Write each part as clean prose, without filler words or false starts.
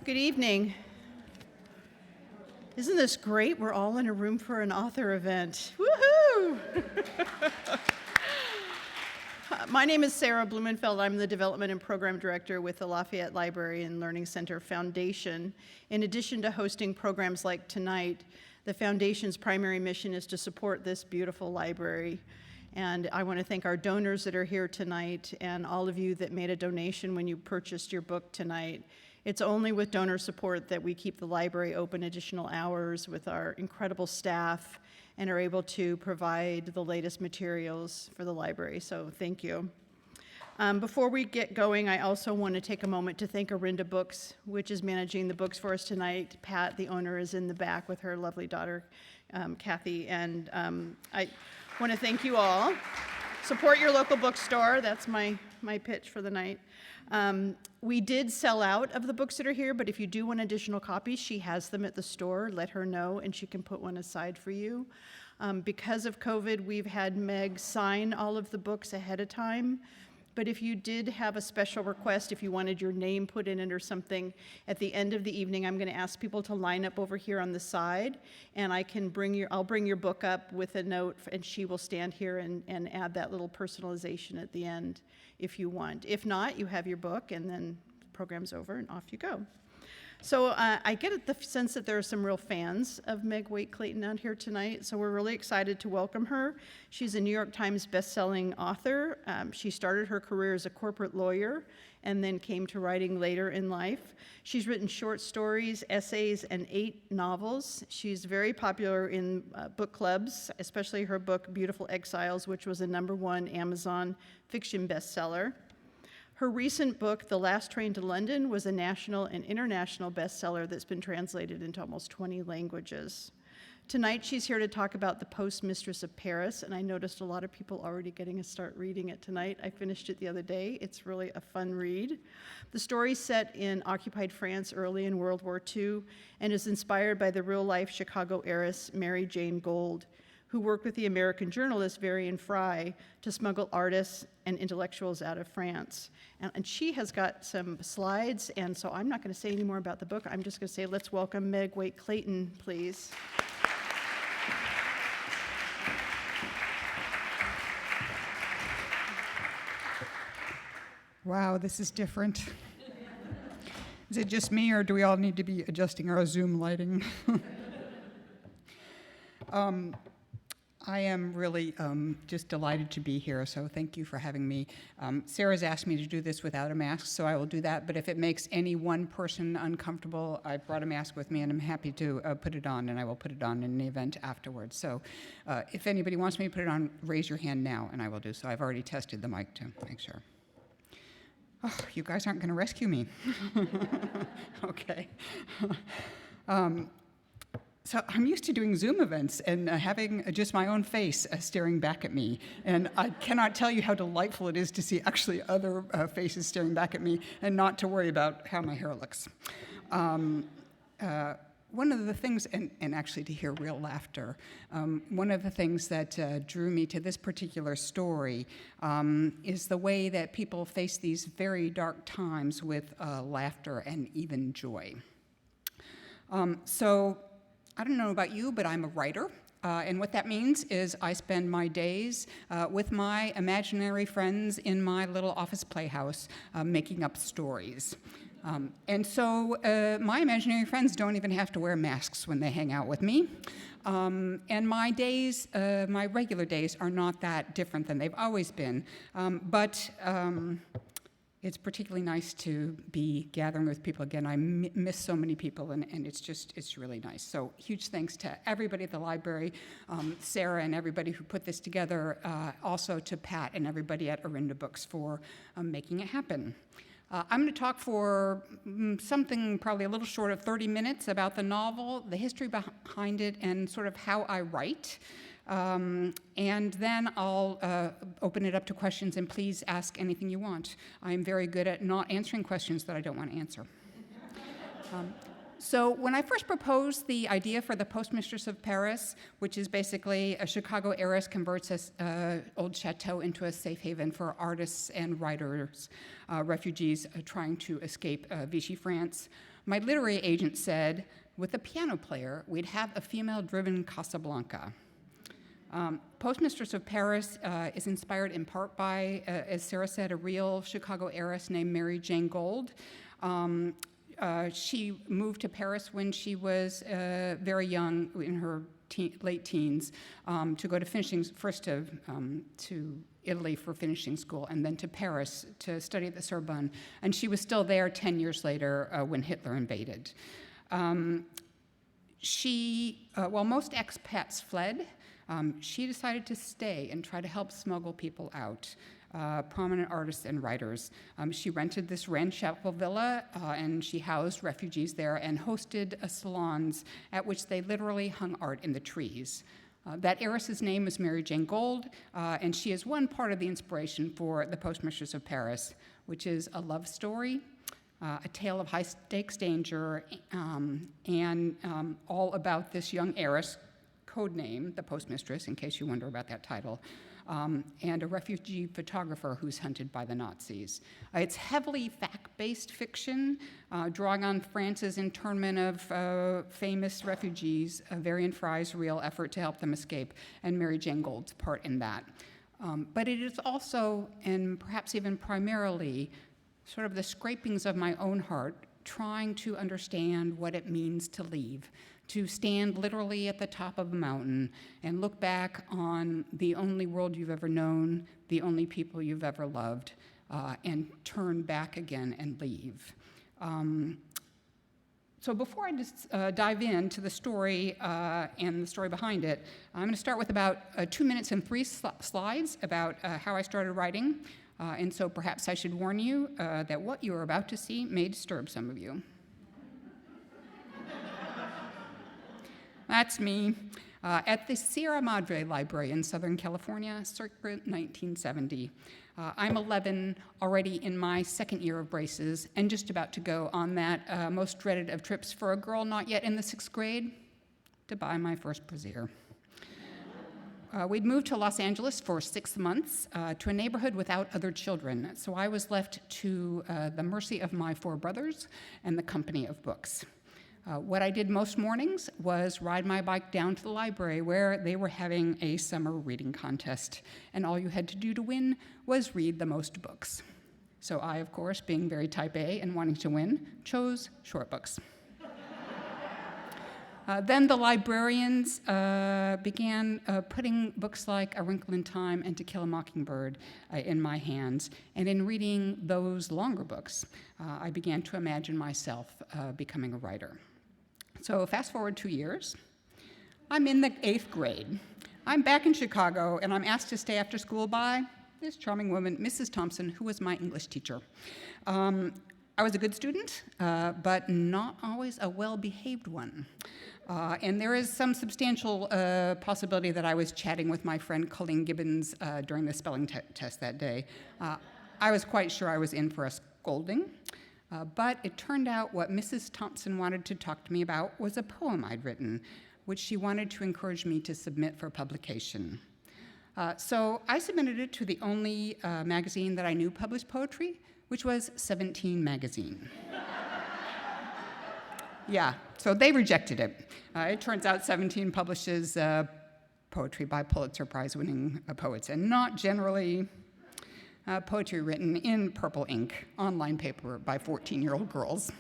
Good evening. Isn't this great? We're all in a room for an author event. Woohoo! My name is Sarah Blumenfeld. I'm the Development and Program Director with the Lafayette Library and Learning Center Foundation. In addition to hosting programs like tonight, the Foundation's primary mission is to support this beautiful library. And I want to thank our donors that are here tonight and all of you that made a donation when you purchased your book tonight. It's only with donor support that we keep the library open additional hours with our incredible staff and are able to provide the latest materials for the library, so thank you. Before we get going, I also want to take a moment to thank Orinda Books, which is managing the books for us tonight. Pat, the owner, is in the back with her lovely daughter, Kathy, and I want to thank you all. Support your local bookstore. That's my pitch for the night. We did sell out of the books that are here, but if you do want additional copies, she has them at the store. Let her know, and she can put one aside for you. Because of COVID, we've had Meg sign all of the books ahead of time. But if you did have a special request, if you wanted your name put in it or something, at the end of the evening, I'm going to ask people to line up over here on the side, and I'll bring your book up with a note, and she will stand here and add that little personalization at the end if you want. If not, you have your book, and then the program's over, and off you go. So I get the sense that there are some real fans of Meg Waite Clayton out here tonight, so we're really excited to welcome her. She's a New York Times bestselling author. She started her career as a corporate lawyer and then came to writing later in life. She's written short stories, essays, and 8 novels. She's very popular in book clubs, especially her book, Beautiful Exiles, which was a #1 Amazon fiction bestseller. Her recent book, The Last Train to London, was a national and international bestseller that's been translated into almost 20 languages. Tonight, she's here to talk about the Post-Mistress of Paris, and I noticed a lot of people already getting to start reading it tonight. I finished it the other day. It's really a fun read. The story's set in occupied France early in World War II and is inspired by the real-life Chicago heiress Mary Jane Gold, who worked with the American journalist Varian Fry to smuggle artists and intellectuals out of France. And she has got some slides, and so I'm not going to say any more about the book. I'm just going to say, let's welcome Meg Waite Clayton, please. Wow, this is different. Is it just me, or do we all need to be adjusting our Zoom lighting? I am really just delighted to be here, so thank you for having me. Sarah's asked me to do this without a mask, so I will do that, but if it makes any one person uncomfortable, I brought a mask with me, and I'm happy to put it on, and I will put it on in the event afterwards. So if anybody wants me to put it on, raise your hand now, and I will do so. I've already tested the mic to make sure. Oh, you guys aren't going to rescue me. Okay. So I'm used to doing Zoom events and having just my own face staring back at me. And I cannot tell you how delightful it is to see actually other faces staring back at me and not to worry about how my hair looks. One of the things, and actually to hear real laughter, one of the things that drew me to this particular story is the way that people face these very dark times with laughter and even joy. So I don't know about you, but I'm a writer. And what that means is I spend my days with my imaginary friends in my little office playhouse making up stories. And so my imaginary friends don't even have to wear masks when they hang out with me. And my days, my regular days, are not that different than they've always been. But it's particularly nice to be gathering with people again. I miss so many people, and it's really nice. So huge thanks to everybody at the library, Sarah and everybody who put this together, also to Pat and everybody at Orinda Books for making it happen. I'm going to talk for something probably a little short of 30 minutes about the novel, the history behind it, and sort of how I write. And then I'll open it up to questions, and please ask anything you want. I'm very good at not answering questions that I don't want to answer. So when I first proposed the idea for the Postmistress of Paris, which is basically a Chicago heiress converts an old chateau into a safe haven for artists and writers, refugees trying to escape Vichy France, My literary agent said, with a piano player, we'd have a female-driven Casablanca. Post-Mistress of Paris is inspired in part by, as Sarah said, a real Chicago heiress named Mary Jane Gold. She moved to Paris when she was very young, in her late teens, to go to first to Italy for finishing school, and then to Paris to study at the Sorbonne. And she was still there 10 years later when Hitler invaded. While most expats fled, she decided to stay and try to help smuggle people out, prominent artists and writers. She rented this ramshackle villa, and she housed refugees there and hosted salons at which they literally hung art in the trees. That heiress's name is Mary Jane Gold, and she is one part of the inspiration for the Post-Mistress of Paris, which is a love story, a tale of high-stakes danger, and all about this young heiress, codename the Postmistress, in case you wonder about that title, and a refugee photographer who's hunted by the Nazis. It's heavily fact-based fiction, drawing on France's internment of famous refugees, Varian Fry's real effort to help them escape, and Mary Jane Gold's part in that. But it is also, and perhaps even primarily, sort of the scrapings of my own heart, trying to understand what it means to leave, to stand literally at the top of a mountain and look back on the only world you've ever known, the only people you've ever loved, and turn back again and leave. So before I just dive into the story and the story behind it, I'm going to start with about 2 minutes and 3 slides about how I started writing. And so perhaps I should warn you that what you are about to see may disturb some of you. That's me at the Sierra Madre Library in Southern California, circa 1970. I'm 11, already in my second year of braces, and just about to go on that most dreaded of trips for a girl not yet in the 6th grade, to buy my first brassiere. We'd moved to Los Angeles for 6 months to a neighborhood without other children, so I was left to the mercy of my 4 brothers and the company of books. What I did most mornings was ride my bike down to the library where they were having a summer reading contest, and all you had to do to win was read the most books. So I, of course, being very type A and wanting to win, chose short books. Then the librarians began putting books like A Wrinkle in Time and To Kill a Mockingbird in my hands. And in reading those longer books, I began to imagine myself becoming a writer. So fast forward 2 years. I'm in the 8th grade. I'm back in Chicago, and I'm asked to stay after school by this charming woman, Mrs. Thompson, who was my English teacher. I was a good student, but not always a well-behaved one. And there is some substantial possibility that I was chatting with my friend Colleen Gibbons during the spelling test that day. I was quite sure I was in for a scolding, but it turned out what Mrs. Thompson wanted to talk to me about was a poem I'd written, which she wanted to encourage me to submit for publication. So I submitted it to the only magazine that I knew published poetry, which was 17 magazine. Yeah, so they rejected it. It turns out 17 publishes poetry by Pulitzer Prize-winning poets, and not generally poetry written in purple ink on lined paper by 14-year-old girls.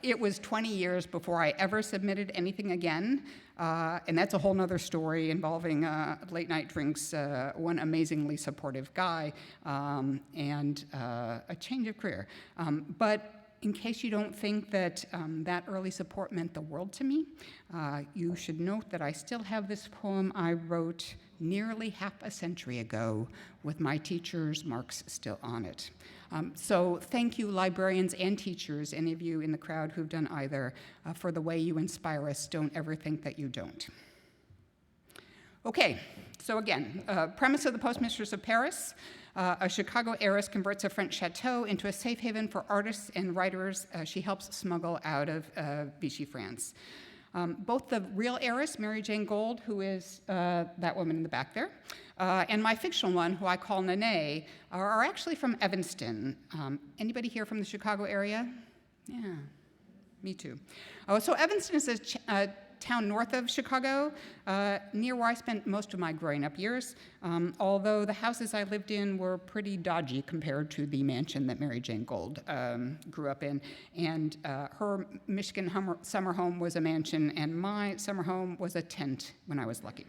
It was 20 years before I ever submitted anything again, and that's a whole nother story involving late-night drinks, one amazingly supportive guy, and a change of career. But in case you don't think that that early support meant the world to me, you should note that I still have this poem I wrote nearly half a century ago with my teacher's marks still on it. So thank you, librarians and teachers, any of you in the crowd who've done either, for the way you inspire us. Don't ever think that you don't. Okay, so again, premise of the Post-Mistress of Paris. A Chicago heiress converts a French chateau into a safe haven for artists and writers she helps smuggle out of Vichy, France. Both the real heiress, Mary Jane Gold, who is that woman in the back there, and my fictional one, who I call Nene, are actually from Evanston. Anybody here from the Chicago area? Yeah. Me too. Oh, so Evanston is a town north of Chicago, near where I spent most of my growing up years, although the houses I lived in were pretty dodgy compared to the mansion that Mary Jane Gold grew up in. And her Michigan summer home was a mansion, and my summer home was a tent when I was lucky.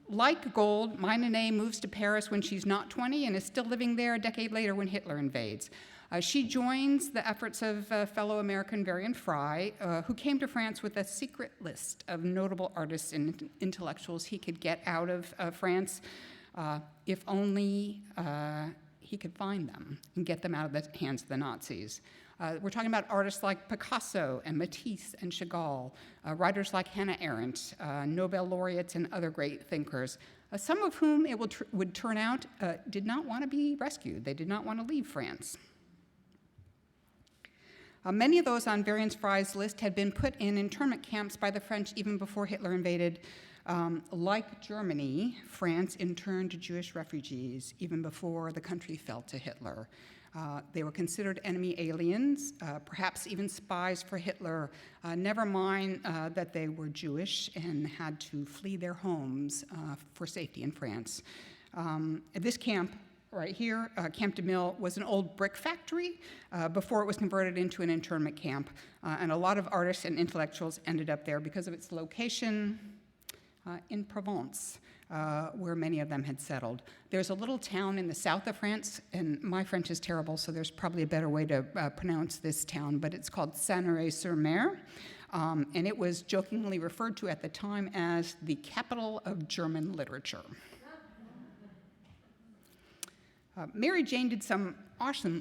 Like Gold, my Nene moves to Paris when she's not 20 and is still living there a decade later when Hitler invades. She joins the efforts of fellow American Varian Fry, who came to France with a secret list of notable artists and intellectuals he could get out of France, if only he could find them and get them out of the hands of the Nazis. We're talking about artists like Picasso and Matisse and Chagall, writers like Hannah Arendt, Nobel laureates and other great thinkers, some of whom it would turn out did not want to be rescued. They did not want to leave France. Many of those on Varian Fry's list had been put in internment camps by the French even before Hitler invaded. Like Germany, France interned Jewish refugees even before the country fell to Hitler. They were considered enemy aliens, perhaps even spies for Hitler, never mind that they were Jewish and had to flee their homes for safety in France. This camp right here, Camp de Mille, was an old brick factory before it was converted into an internment camp, and a lot of artists and intellectuals ended up there because of its location in Provence, where many of them had settled. There's a little town in the south of France, and my French is terrible, so there's probably a better way to pronounce this town, but it's called Sanary-sur-Mer, and it was jokingly referred to at the time as the capital of German literature. Mary Jane did some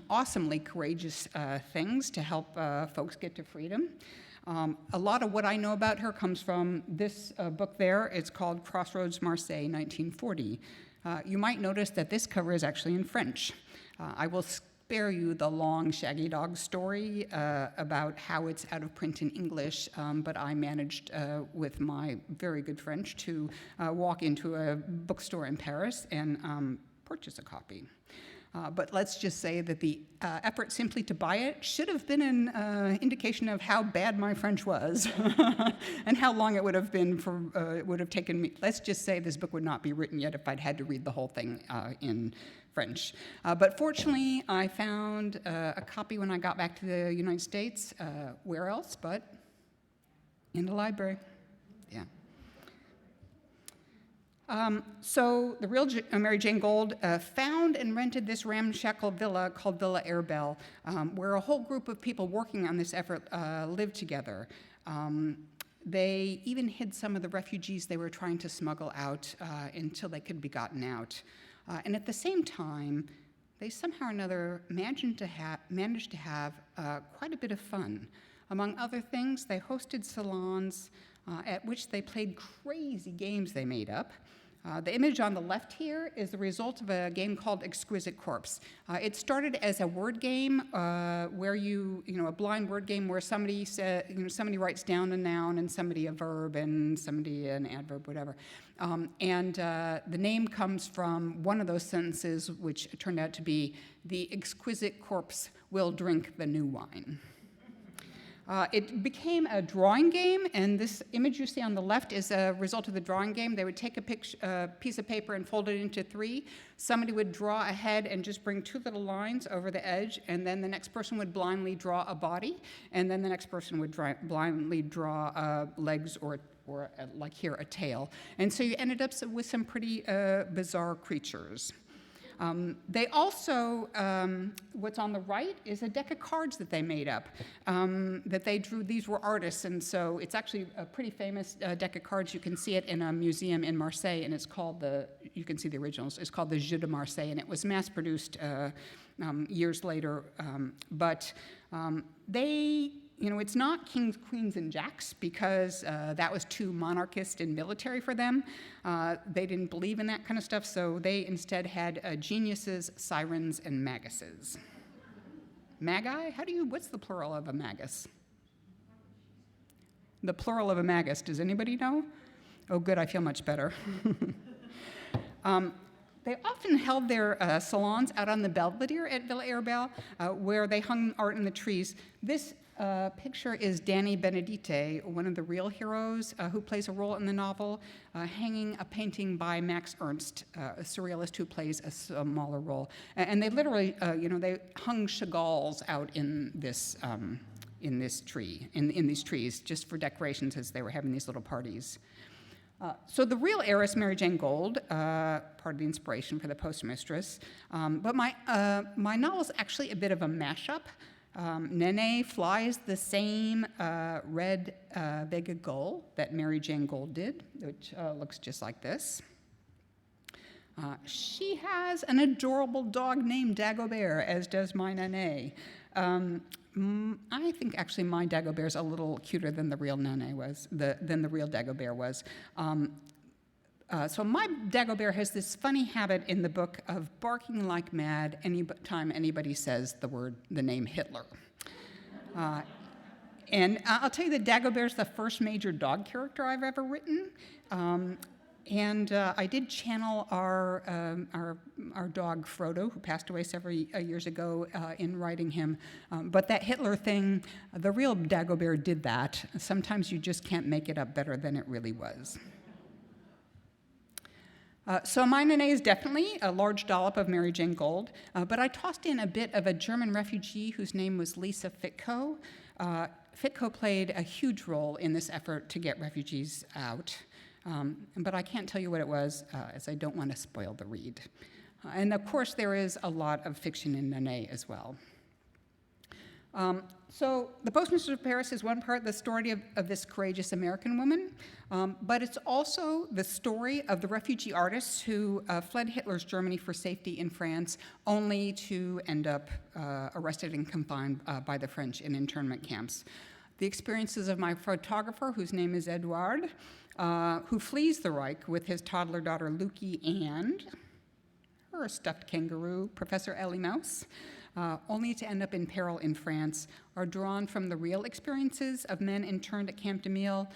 awesomely courageous things to help folks get to freedom. A lot of what I know about her comes from this book there. It's called Crossroads, Marseille, 1940. You might notice that this cover is actually in French. I will spare you the long Shaggy Dog story about how it's out of print in English, but I managed with my very good French to walk into a bookstore in Paris and purchase a copy. But let's just say that the effort simply to buy it should have been an indication of how bad my French was and how long it would have been it would have taken me. Let's just say this book would not be written yet if I'd had to read the whole thing in French. But fortunately, I found a copy when I got back to the United States. Where else but in the library? Yeah. So the real Mary Jane Gold found and rented this ramshackle villa called Villa Airbel, where a whole group of people working on this effort lived together. They even hid some of the refugees they were trying to smuggle out until they could be gotten out. And at the same time, they somehow or another managed to have quite a bit of fun. Among other things, they hosted salons at which they played crazy games they made up. The image on the left here is the result of a game called Exquisite Corpse. It started as a word game where a blind word game where somebody writes down a noun and somebody a verb and somebody an adverb, whatever. And the name comes from one of those sentences, which turned out to be, "The exquisite corpse will drink the new wine." It became a drawing game, and this image you see on the left is a result of the drawing game. They would take a piece of paper and fold it into three. Somebody would draw a head and just bring two little lines over the edge, and then the next person would blindly draw a body, and then the next person would blindly draw legs or like here, a tail. And so you ended up with some pretty bizarre creatures. They also, what's on the right is a deck of cards that they made up, that they drew. These were artists, and so it's actually a pretty famous deck of cards. You can see it in a museum in Marseille, and it's called you can see the originals, it's called the Jeu de Marseille, and it was mass-produced years later. But they, it's not kings, queens, and jacks because that was too monarchist and military for them. They didn't believe in that kind of stuff, so they instead had geniuses, sirens, and maguses. Magi? What's the plural of a magus? The plural of a magus, does anybody know? Oh, good, I feel much better. They often held their salons out on the Belvedere at Villa Airbel, where they hung art in the trees. This picture is Danny Benedite, one of the real heroes who plays a role in the novel, hanging a painting by Max Ernst, a surrealist who plays a smaller role. And they literally, they hung Chagall's out in this tree, in these trees, just for decorations as they were having these little parties. So the real heiress, Mary Jane Gold, part of the inspiration for the Postmistress. But my novel is actually a bit of a mashup. Nene flies the same red Vega gull that Mary Jane Gold did, which looks just like this. She has an adorable dog named Dagobert, as does my Nene. I think actually my Dagobert is a little cuter than the real Nene was, than the real Dagobert was. So my Dagobert has this funny habit in the book of barking like mad any time anybody says the name Hitler. And I'll tell you that Dagobert's the first major dog character I've ever written. And I did channel our dog Frodo, who passed away several years ago, in writing him. But that Hitler thing, the real Dagobert did that. Sometimes you just can't make it up better than it really was. So my Nene is definitely a large dollop of Mary Jane Gold, but I tossed in a bit of a German refugee whose name was Lisa Fitko. Fitko played a huge role in this effort to get refugees out, but I can't tell you what it was, as I don't want to spoil the read. And of course, there is a lot of fiction in Nene as well. So the Postmasters of Paris is one part the story of this courageous American woman, but it's also the story of the refugee artists who fled Hitler's Germany for safety in France, only to end up arrested and confined by the French in internment camps. The experiences of my photographer, whose name is Edouard, who flees the Reich with his toddler daughter Luki and her stuffed kangaroo, Professor Ellie Mouse, only to end up in peril in France, are drawn from the real experiences of men interned at Camp de Mille,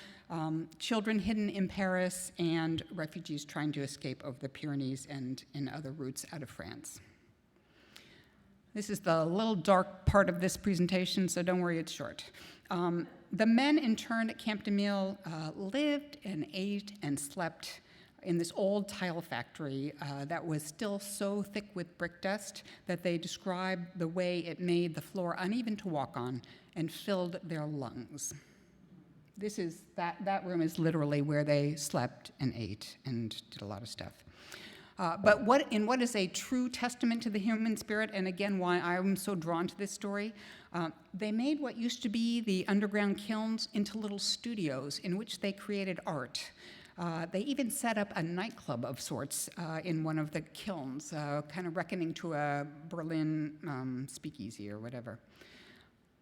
children hidden in Paris, and refugees trying to escape over the Pyrenees and in other routes out of France. This is the little dark part of this presentation, so don't worry, it's short. The men interned at Camp de Mille lived and ate and slept in this old tile factory that was still so thick with brick dust that they described the way it made the floor uneven to walk on and filled their lungs. That room is literally where they slept and ate and did a lot of stuff. But what is a true testament to the human spirit, and again, why I'm so drawn to this story, they made what used to be the underground kilns into little studios in which they created art. They even set up a nightclub of sorts in one of the kilns, kind of reckoning to a Berlin speakeasy or whatever.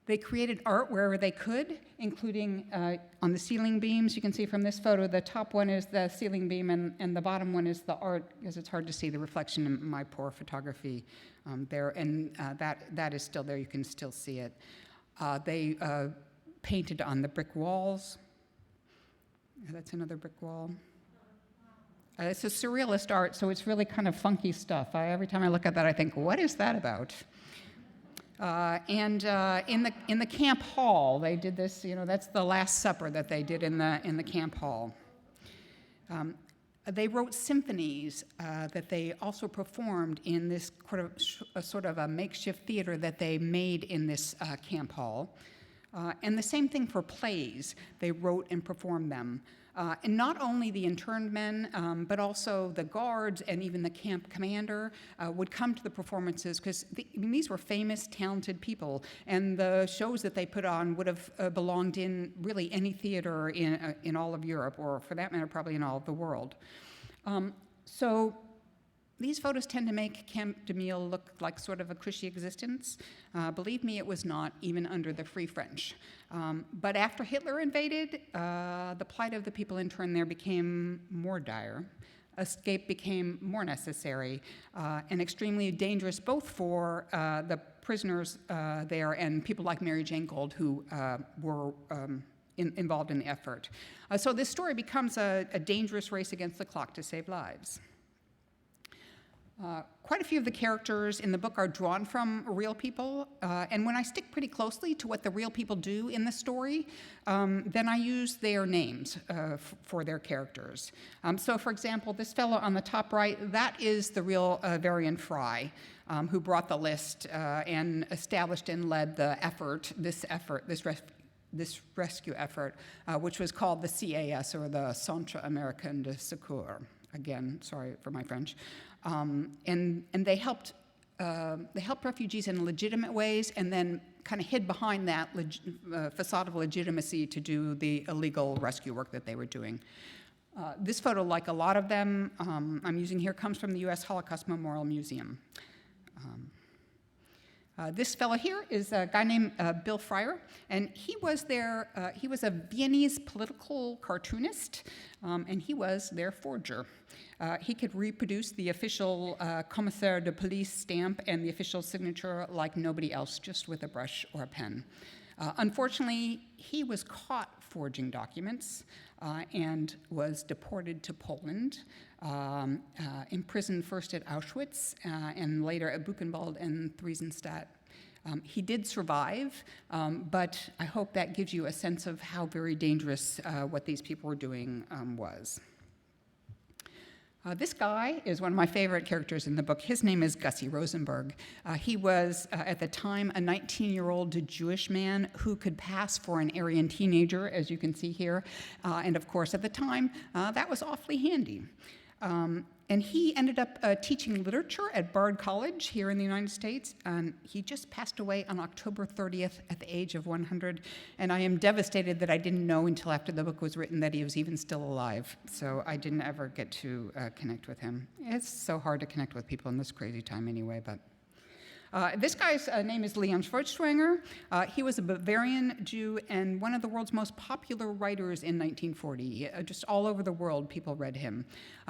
They created art wherever they could, including on the ceiling beams. You can see from this photo, the top one is the ceiling beam, and the bottom one is the art, because it's hard to see the reflection in my poor photography there. And that is still there. You can still see it. They painted on the brick walls. That's another brick wall. It's a surrealist art, so it's really kind of funky stuff. Every time I look at that, I think, what is that about? And in the camp hall, they did this. That's the Last Supper that they did in the camp hall. They wrote symphonies that they also performed in this sort of a makeshift theater that they made in this camp hall. And the same thing for plays. They wrote and performed them. And not only the interned men, but also the guards and even the camp commander would come to the performances, because these were famous, talented people, and the shows that they put on would have belonged in really any theater in all of Europe, or for that matter, probably in all of the world. So these photos tend to make Camp de Mille look like sort of a cushy existence. Believe me, it was not, even under the Free French. But after Hitler invaded, the plight of the people interned there became more dire. Escape became more necessary and extremely dangerous, both for the prisoners there and people like Mary Jane Gold, who were involved in the effort. So this story becomes a dangerous race against the clock to save lives. Quite a few of the characters in the book are drawn from real people, and when I stick pretty closely to what the real people do in the story, then I use their names for their characters. So, for example, this fellow on the top right, that is the real Varian Fry, who brought the list and established and led this rescue effort, which was called the CAS, or the Centre Americain de Secours. Again, sorry for my French. And they helped refugees in legitimate ways, and then kind of hid behind that facade of legitimacy to do the illegal rescue work that they were doing. This photo, like a lot of them I'm using here, comes from the U.S. Holocaust Memorial Museum. This fellow here is a guy named Bill Fryer, and he was a Viennese political cartoonist, and he was their forger. He could reproduce the official commissaire de police stamp and the official signature like nobody else, just with a brush or a pen. Unfortunately, he was caught forging documents and was deported to Poland, imprisoned first at Auschwitz and later at Buchenwald and Theresienstadt. He did survive, but I hope that gives you a sense of how very dangerous what these people were doing was. This guy is one of my favorite characters in the book. His name is Gussy Rosenberg. He was, at the time, a 19-year-old Jewish man who could pass for an Aryan teenager, as you can see here. And of course, at the time, that was awfully handy. And he ended up teaching literature at Bard College here in the United States. And he just passed away on October 30th at the age of 100. And I am devastated that I didn't know until after the book was written that he was even still alive. So I didn't ever get to connect with him. It's so hard to connect with people in this crazy time anyway, but. This guy's name is Leon Schwartzwanger. He was a Bavarian Jew and one of the world's most popular writers in 1940. Just all over the world, people read him.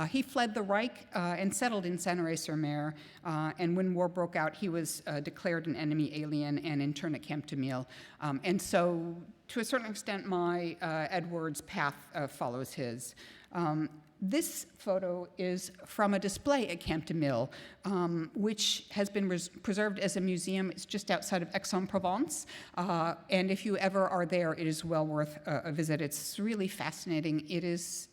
He fled the Reich and settled in Saint-Omer-sur-Mer, and when war broke out, he was declared an enemy alien and interned at Camp de Miel. And so, to a certain extent, my Edward's path follows his. This photo is from a display at Camp de Miel, which has been preserved as a museum. It's just outside of Aix-en-Provence, and if you ever are there, it is well worth a visit. It's really fascinating. It is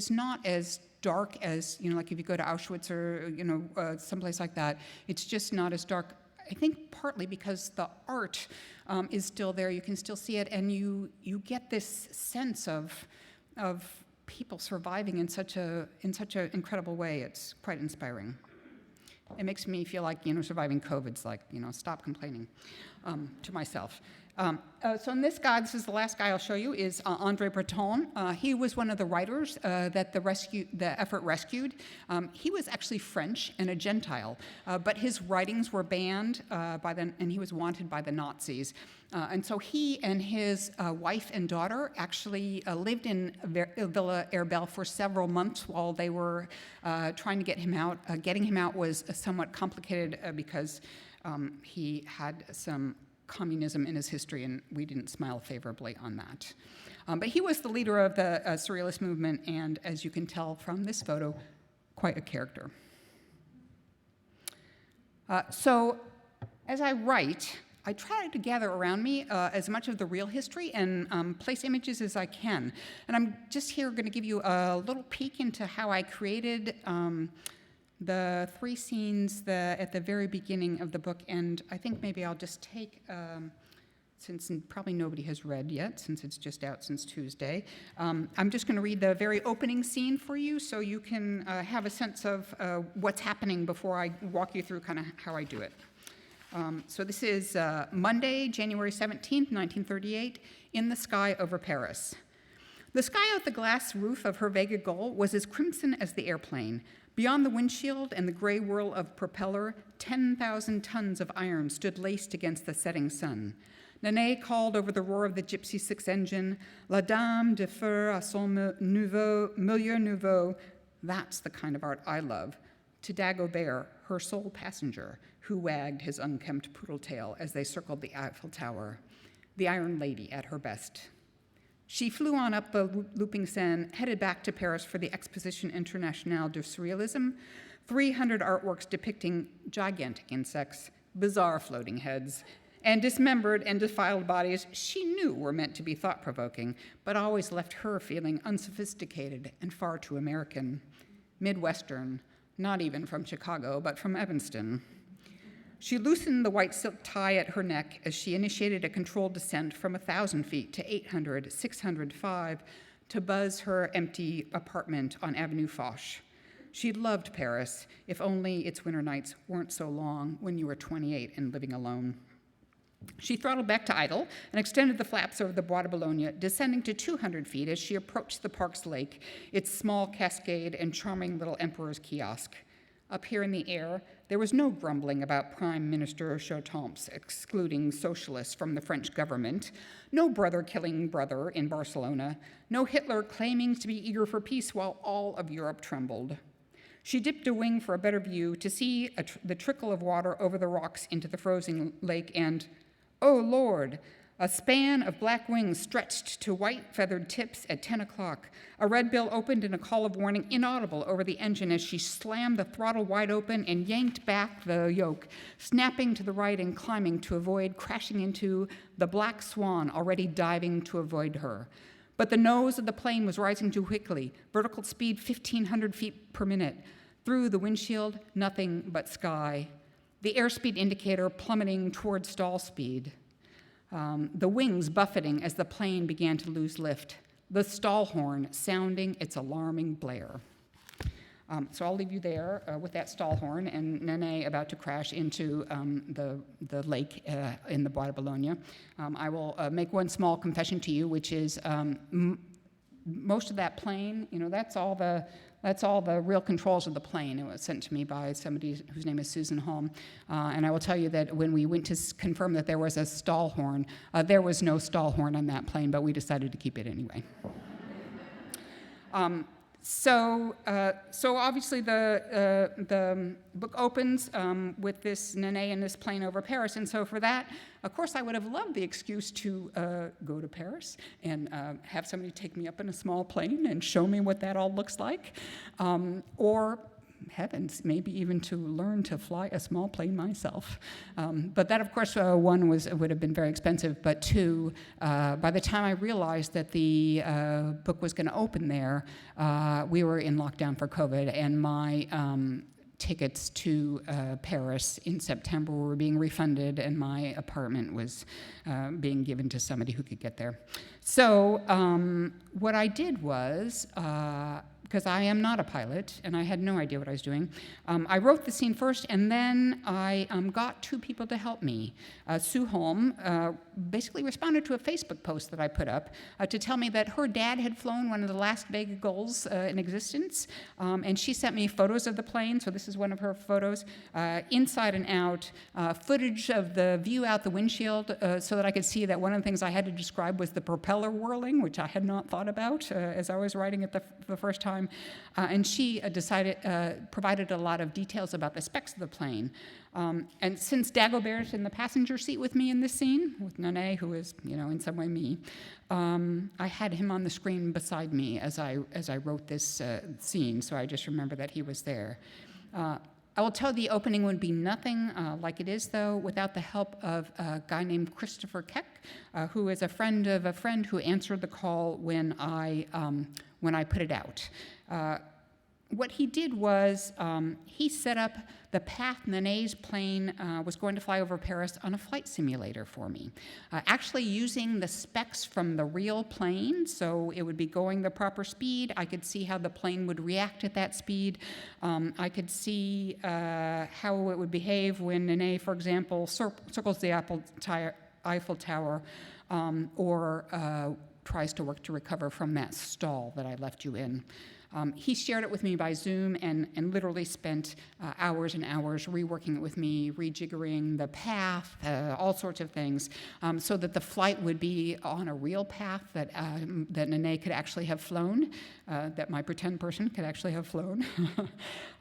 not as dark as, like if you go to Auschwitz or, someplace like that. It's just not as dark, I think partly because the art is still there. You can still see it, and you get this sense of people surviving in such an incredible way. It's quite inspiring. It makes me feel like, surviving COVID's like, stop complaining to myself. So in this guy, this is the last guy I'll show you, is André Braton. He was one of the writers that the effort rescued. He was actually French and a Gentile, but his writings were banned and he was wanted by the Nazis. And so he and his wife and daughter actually lived in Villa Herbel for several months while they were trying to get him out. Getting him out was somewhat complicated because he had some communism in his history, and we didn't smile favorably on that. But he was the leader of the Surrealist movement, and as you can tell from this photo, quite a character. So as I write, I try to gather around me as much of the real history and place images as I can. And I'm just here going to give you a little peek into how I created the three scenes at the very beginning of the book, and I think maybe I'll just take, since probably nobody has read yet, since it's just out since Tuesday, I'm just going to read the very opening scene for you so you can have a sense of what's happening before I walk you through kind of how I do it. So this is Monday, January 17th, 1938, in the sky over Paris. The sky out the glass roof of her Vega Gull was as crimson as the airplane. Beyond the windshield and the gray whirl of propeller, 10,000 tons of iron stood laced against the setting sun. Nanet called over the roar of the Gypsy Six engine, La Dame de Feu à son milieu nouveau. That's the kind of art I love. To Dagobert, her sole passenger, who wagged his unkempt poodle tail as they circled the Eiffel Tower. The Iron Lady at her best. She flew on up the looping Seine, headed back to Paris for the Exposition Internationale du Surrealisme, 300 artworks depicting gigantic insects, bizarre floating heads, and dismembered and defiled bodies she knew were meant to be thought-provoking, but always left her feeling unsophisticated and far too American. Midwestern, not even from Chicago, but from Evanston. She loosened the white silk tie at her neck as she initiated a controlled descent from 1,000 feet to 800, 605 to buzz her empty apartment on Avenue Foch. She loved Paris, if only its winter nights weren't so long when you were 28 and living alone. She throttled back to idle and extended the flaps over the Bois de Boulogne, descending to 200 feet as she approached the park's lake, its small cascade and charming little emperor's kiosk. Up here in the air, there was no grumbling about Prime Minister Chautemps excluding socialists from the French government, no brother killing brother in Barcelona, no Hitler claiming to be eager for peace while all of Europe trembled. She dipped a wing for a better view to see the trickle of water over the rocks into the frozen lake and, oh Lord, a span of black wings stretched to white feathered tips at 10 o'clock. A red bill opened in a call of warning inaudible over the engine as she slammed the throttle wide open and yanked back the yoke, snapping to the right and climbing to avoid crashing into the black swan already diving to avoid her. But the nose of the plane was rising too quickly, vertical speed 1,500 feet per minute. Through the windshield, nothing but sky. The airspeed indicator plummeting toward stall speed. The wings buffeting as the plane began to lose lift, the stall horn sounding its alarming blare. So I'll leave you there with that stall horn and Nene about to crash into the lake in the Bois de Boulogne. I will make one small confession to you, which is most of that plane, that's all the real controls of the plane. It was sent to me by somebody whose name is Susan Holm. And I will tell you that when we went to confirm that there was a stall horn, there was no stall horn on that plane, but we decided to keep it anyway. So obviously the book opens with this Nene and this plane over Paris, and so for that, of course, I would have loved the excuse to go to Paris and have somebody take me up in a small plane and show me what that all looks like, or heavens, maybe even to learn to fly a small plane myself. But that, of course, one would have been very expensive, but two, by the time I realized that the book was going to open there, we were in lockdown for COVID, and my tickets to Paris in September were being refunded, and my apartment was being given to somebody who could get there. So what I did was, because I am not a pilot, and I had no idea what I was doing. I wrote the scene first, and then I got two people to help me. Sue Holm basically responded to a Facebook post that I put up to tell me that her dad had flown one of the last Vega Gulls in existence, and she sent me photos of the plane, so this is one of her photos, inside and out, footage of the view out the windshield so that I could see that one of the things I had to describe was the propeller whirling, which I had not thought about as I was writing it the first time. And she provided a lot of details about the specs of the plane. And since Dagobert's in the passenger seat with me in this scene, with Nene, who is, in some way me, I had him on the screen beside me as I wrote this scene, so I just remember that he was there. I will tell the opening would be nothing like it is, though, without the help of a guy named Christopher Keck, who is a friend of a friend who answered the call when I put it out. What he did was he set up the path Nene's plane was going to fly over Paris on a flight simulator for me, actually using the specs from the real plane, so it would be going the proper speed. I could see how the plane would react at that speed. I could see how it would behave when Nene, for example, circles the Eiffel Tower or tries to work to recover from that stall that I left you in. He shared it with me by Zoom and literally spent hours and hours reworking it with me, rejiggering the path, all sorts of things, so that the flight would be on a real path that Nene could actually have flown, that my pretend person could actually have flown,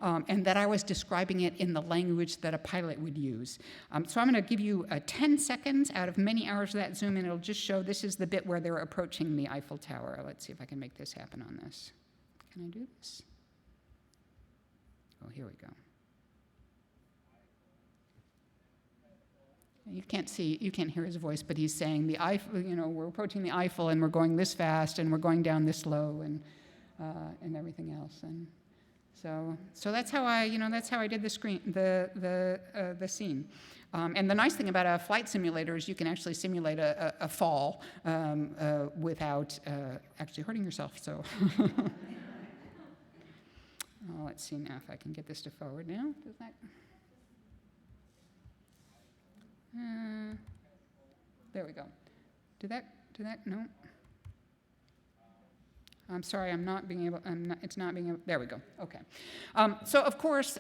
and that I was describing it in the language that a pilot would use. So I'm going to give you 10 seconds out of many hours of that Zoom, and it'll just show this is the bit where they're approaching the Eiffel Tower. Let's see if I can make this happen on this. Can I do this? Oh, here we go. You can't hear his voice, but he's saying the Eiffel, we're approaching the Eiffel and we're going this fast and we're going down this slow and everything else. And so that's how I did the scene. And the nice thing about a flight simulator is you can actually simulate a fall without actually hurting yourself. So. Let's see now if I can get this to forward now. Does that? There we go. Did that? No. I'm sorry. It's not being able. There we go. Okay. So of course,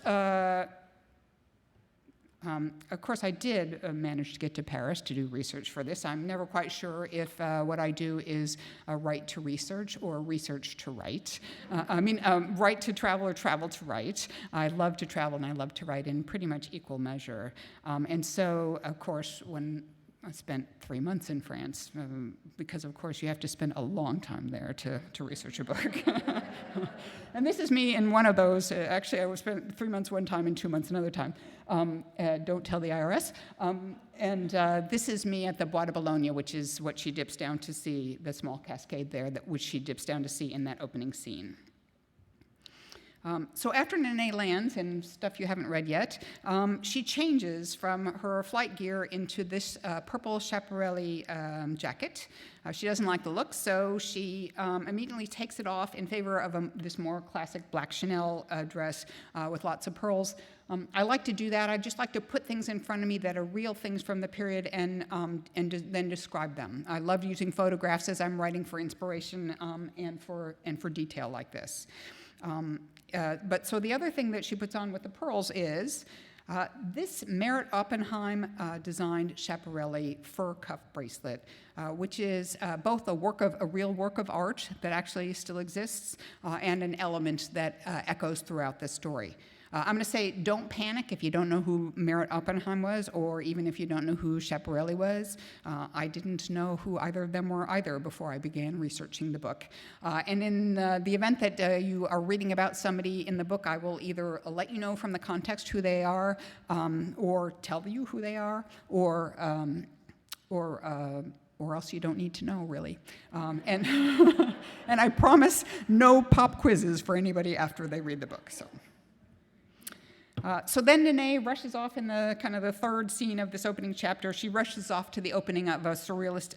I did manage to get to Paris to do research for this. I'm never quite sure if what I do is write to research or research to write. Write to travel or travel to write. I love to travel and I love to write in pretty much equal measure. And so, of course, when I spent 3 months in France, because, of course, you have to spend a long time there to research a book. And this is me in one of those. Actually, I spent 3 months one time and 2 months another time. Don't tell the IRS. And this is me at the Bois de Boulogne, which is what she dips down to see, the small cascade there, which she dips down to see in that opening scene. So after Nene lands, and stuff you haven't read yet, she changes from her flight gear into this purple Schiaparelli jacket. She doesn't like the look, so she immediately takes it off in favor of this more classic black Chanel dress with lots of pearls. I like to do that. I just like to put things in front of me that are real things from the period and then describe them. I love using photographs as I'm writing for inspiration and for detail like this. But so the other thing that she puts on with the pearls is this Merritt Oppenheim designed Schiaparelli fur cuff bracelet, which is both a real work of art that actually still exists and an element that echoes throughout the story. I'm going to say don't panic if you don't know who Merritt Oppenheim was, or even if you don't know who Schiaparelli was. I didn't know who either of them were either before I began researching the book. And in the event that you are reading about somebody in the book, I will either let you know from the context who they are, or tell you who they are, or else you don't need to know, really. And I promise no pop quizzes for anybody after they read the book. So then Nene rushes off in the kind of the third scene of this opening chapter. She rushes off to the opening of a surrealist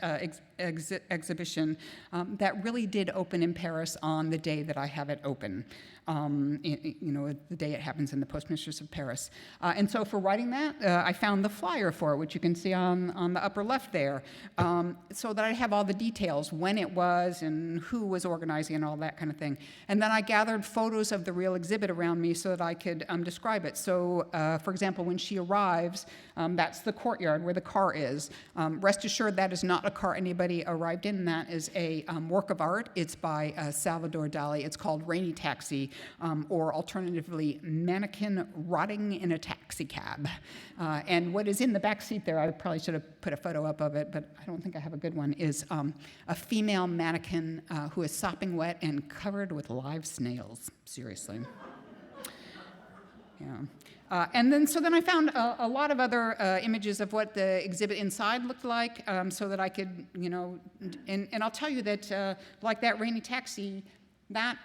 exhibition that really did open in Paris on the day that I have it open. The day it happens in the Post-Mistress of Paris. And so for writing that, I found the flyer for it, which you can see on the upper left there, so that I have all the details, when it was and who was organizing and all that kind of thing. And then I gathered photos of the real exhibit around me so that I could describe it. So, for example, when she arrives, that's the courtyard where the car is. Rest assured that is not a car anybody arrived in. That is a work of art. It's by Salvador Dali. It's called Rainy Taxi, or alternatively, Mannequin Rotting in a Taxi Cab. And what is in the back seat there, I probably should have put a photo up of it, but I don't think I have a good one, is a female mannequin who is sopping wet and covered with live snails. Seriously. Yeah. And then I found a lot of other images of what the exhibit inside looked like, so that I could, and I'll tell you that, like that Rainy Taxi, that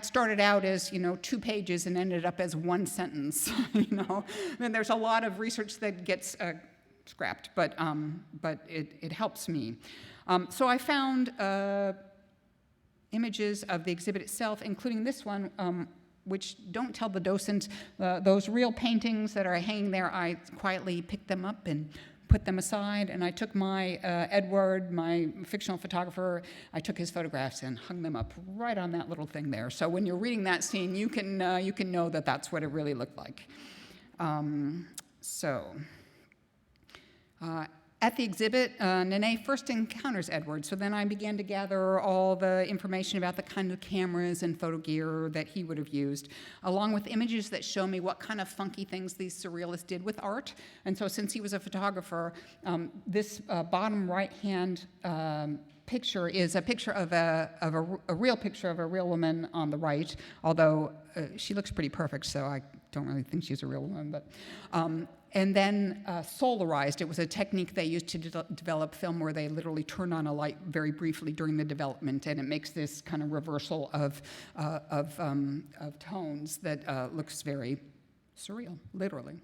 started out as 2 pages and ended up as 1 sentence. And there's a lot of research that gets scrapped, but it helps me. So I found images of the exhibit itself, including this one, which don't tell the docent. Those real paintings that are hanging there, I quietly picked them up and put them aside, and I took my Edward, my fictional photographer, I took his photographs and hung them up right on that little thing there. So when you're reading that scene, you can know that that's what it really looked like. At the exhibit, Nene first encounters Edward, so then I began to gather all the information about the kind of cameras and photo gear that he would have used, along with images that show me what kind of funky things these surrealists did with art. And so since he was a photographer, this bottom right-hand picture is a picture of a real picture of a real woman on the right, although she looks pretty perfect, so I don't really think she's a real woman, but... and then solarized. It was a technique they used to develop film where they literally turn on a light very briefly during the development, and it makes this kind of reversal of tones that looks very surreal, literally.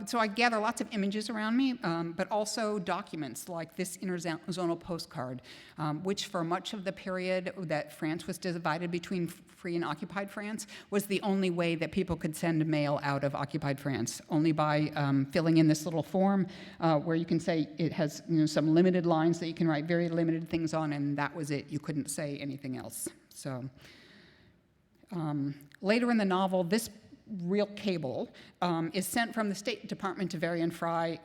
So I gather lots of images around me, but also documents like this interzonal postcard, which for much of the period that France was divided between free and occupied France was the only way that people could send mail out of occupied France, only by filling in this little form where you can say it has some limited lines that you can write very limited things on, and that was it. You couldn't say anything else. So later in the novel, this real cable is sent from the State Department to Varian Fry,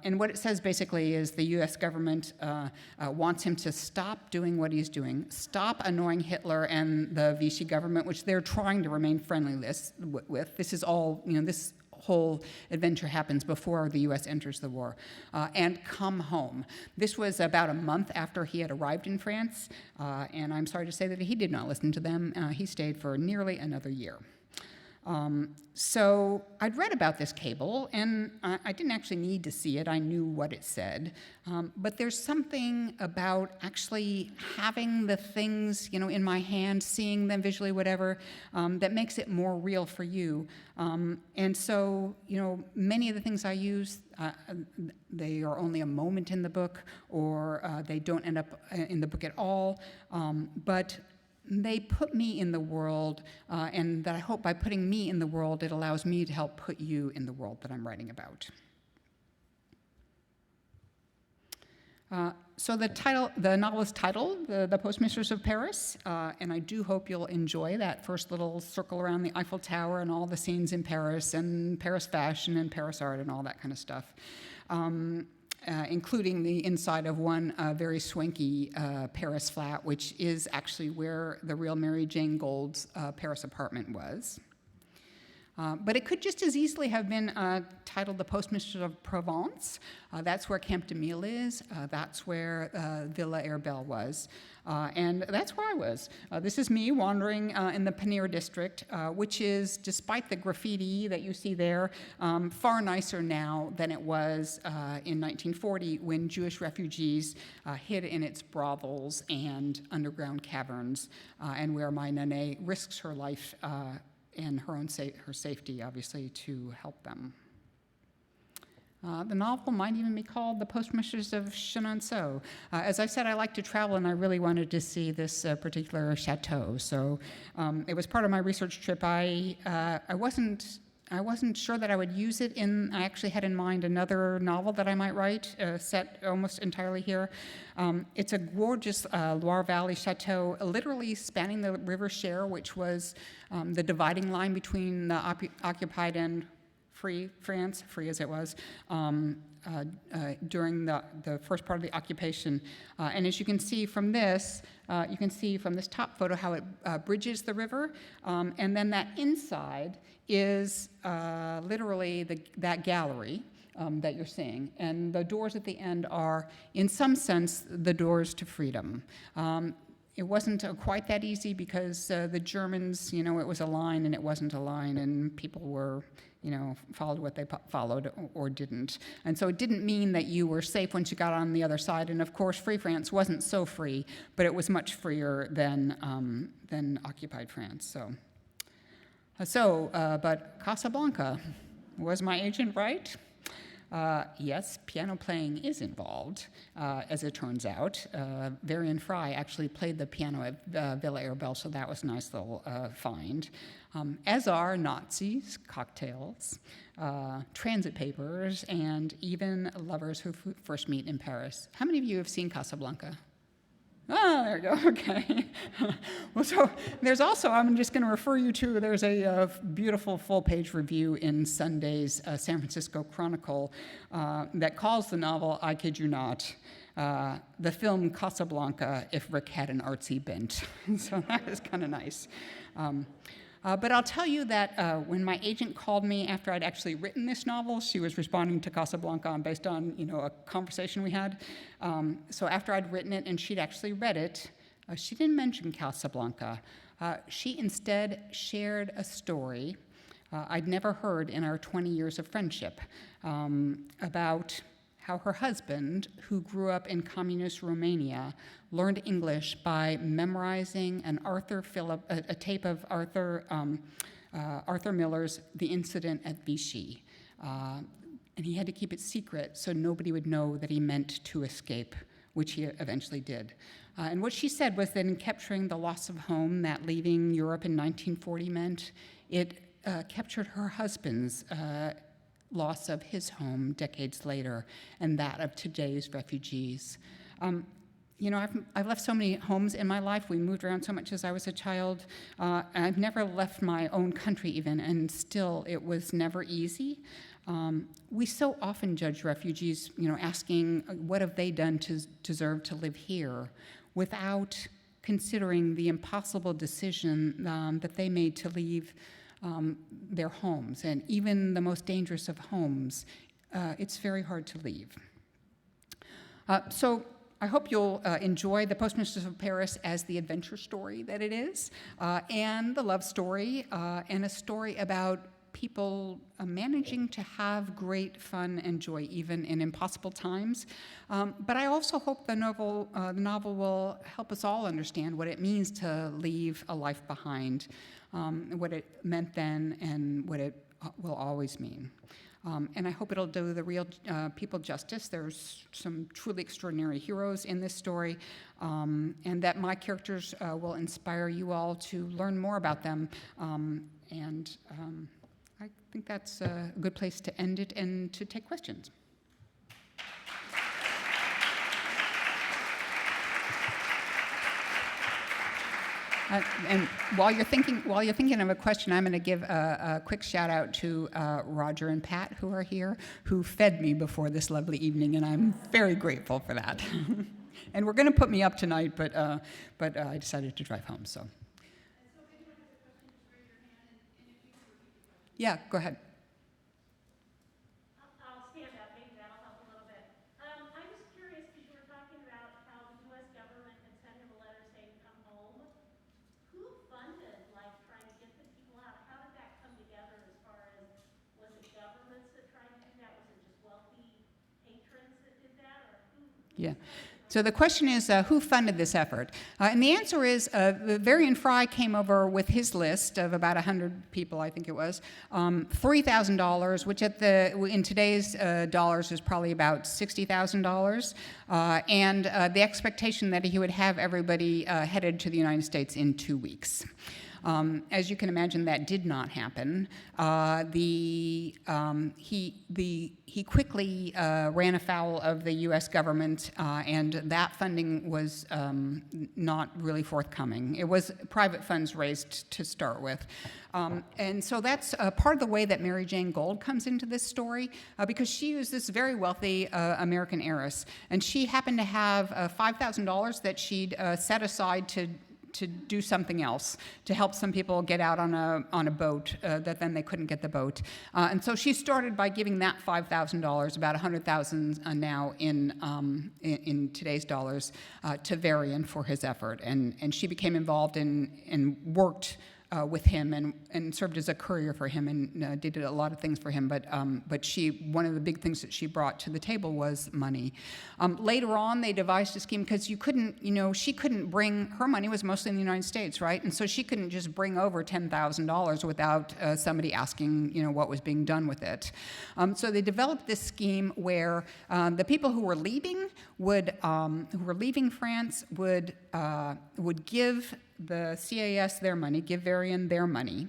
and what it says basically is the U.S. government wants him to stop doing what he's doing, stop annoying Hitler and the Vichy government, which they're trying to remain friendly with. This is all, this whole adventure happens before the U.S. enters the war, and come home. This was about a month after he had arrived in France, and I'm sorry to say that he did not listen to them. He stayed for nearly another year. So I'd read about this cable, and I didn't actually need to see it. I knew what it said. But there's something about actually having the things, in my hand, seeing them visually, whatever, that makes it more real for you. And so, many of the things I use, they are only a moment in the book, or they don't end up in the book at all. But they put me in the world, and that I hope by putting me in the world, it allows me to help put you in the world that I'm writing about. So the novel is titled The Postmistress of Paris, and I do hope you'll enjoy that first little circle around the Eiffel Tower and all the scenes in Paris and Paris fashion and Paris art and all that kind of stuff. Including the inside of one very swanky Paris flat, which is actually where the real Mary Jane Gould's Paris apartment was. But it could just as easily have been titled The Postmistress of Provence. That's where Camp de Mille is. That's where Villa Herbel was. And that's where I was. This is me wandering in the Panir district, which is, despite the graffiti that you see there, far nicer now than it was in 1940 when Jewish refugees hid in its brothels and underground caverns, and where my Nene risks her life and her safety, obviously, to help them. The novel might even be called The Postmistress of Chenonceau. As I said, I like to travel, and I really wanted to see this particular chateau. So it was part of my research trip. I wasn't sure that I would use it in. I actually had in mind another novel that I might write, set almost entirely here. It's a gorgeous Loire Valley chateau, literally spanning the River Cher, which was the dividing line between the occupied and free France, free as it was, during the first part of the occupation. And as you can see from this, top photo how it bridges the river, and then that inside is literally that gallery that you're seeing. And the doors at the end are, in some sense, the doors to freedom. It wasn't quite that easy because the Germans, it was a line and it wasn't a line, and people were, followed what they followed or didn't. And so it didn't mean that you were safe once you got on the other side. And of course, Free France wasn't so free, but it was much freer than occupied France. But Casablanca, was my agent right? Yes, piano playing is involved, as it turns out. Varian Fry actually played the piano at Villa Arabelle, so that was a nice little find. As are Nazis, cocktails, transit papers, and even lovers who first meet in Paris. How many of you have seen Casablanca? Oh, there you go, okay. Well, so there's also, I'm just going to refer you to, there's a beautiful full-page review in Sunday's San Francisco Chronicle that calls the novel, I kid you not, the film Casablanca if Rick had an artsy bent. So that is kind of nice. But I'll tell you that when my agent called me after I'd actually written this novel, she was responding to Casablanca based on a conversation we had. So after I'd written it and she'd actually read it, she didn't mention Casablanca. She instead shared a story I'd never heard in our 20 years of friendship about how her husband, who grew up in communist Romania, learned English by memorizing a tape of Arthur Miller's The Incident at Vichy. And he had to keep it secret so nobody would know that he meant to escape, which he eventually did. And what she said was that in capturing the loss of home that leaving Europe in 1940 meant, it captured her husband's loss of his home decades later, and that of today's refugees. I've left so many homes in my life. We moved around so much as I was a child. And I've never left my own country even, and still it was never easy. We so often judge refugees, asking what have they done to deserve to live here, without considering the impossible decision that they made to leave their homes. And even the most dangerous of homes, it's very hard to leave. So I hope you'll enjoy the Postmistress of Paris as the adventure story that it is, and the love story, and a story about people managing to have great fun and joy even in impossible times. But I also hope the novel will help us all understand what it means to leave a life behind, what it meant then and what it will always mean. And I hope it'll do the real people justice. There's some truly extraordinary heroes in this story, and that my characters will inspire you all to learn more about them. I think that's a good place to end it and to take questions. And while you're thinking of a question, I'm going to give a quick shout out to Roger and Pat, who are here, who fed me before this lovely evening, and I'm very grateful for that. And we're going to put me up tonight, but I decided to drive home. So. Yeah, go ahead. I'll stand up, maybe that'll help a little bit. I'm just curious, because you were talking about how the U.S. government had sent him a letter saying, come home. Who funded, trying to get the people out? How did that come together as far as, was it governments that tried to do that? Was it just wealthy patrons that did that? Or who Yeah. So the question is, who funded this effort? And the answer is, Varian Fry came over with his list of about 100 people, I think it was, $3,000, which in today's dollars is probably about $60,000, and the expectation that he would have everybody headed to the United States in 2 weeks. As you can imagine, that did not happen. He quickly ran afoul of the U.S. government, and that funding was not really forthcoming. It was private funds raised to start with. And so that's part of the way that Mary Jane Gold comes into this story, because she was this very wealthy American heiress, and she happened to have $5,000 that she'd set aside to do something else, to help some people get out on a boat that then they couldn't get the boat. And so she started by giving that $5,000, about $100,000 now in today's dollars, to Varian for his effort. And she became involved and worked with him and served as a courier for him and did a lot of things for him. But one of the big things that she brought to the table was money. Later on, they devised a scheme because she couldn't bring, her money was mostly in the United States, right? And so she couldn't just bring over $10,000 without somebody asking, what was being done with it. So they developed this scheme where the people who were leaving France would give the CAS their money, give Varian their money.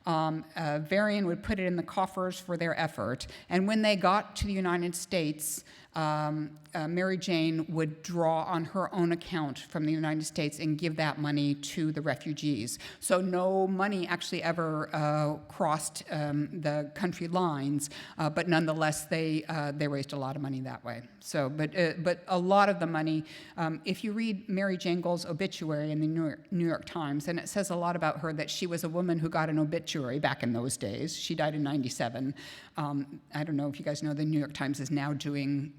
Varian would put it in the coffers for their effort, and when they got to the United States, Mary Jane would draw on her own account from the United States and give that money to the refugees. So no money actually ever crossed the country lines, but nonetheless they raised a lot of money that way. So, but a lot of the money, if you read Mary Jane Gould's obituary in the New York Times, and it says a lot about her that she was a woman who got an obituary back in those days. She died in '97. I don't know if you guys know, the New York Times is now doing,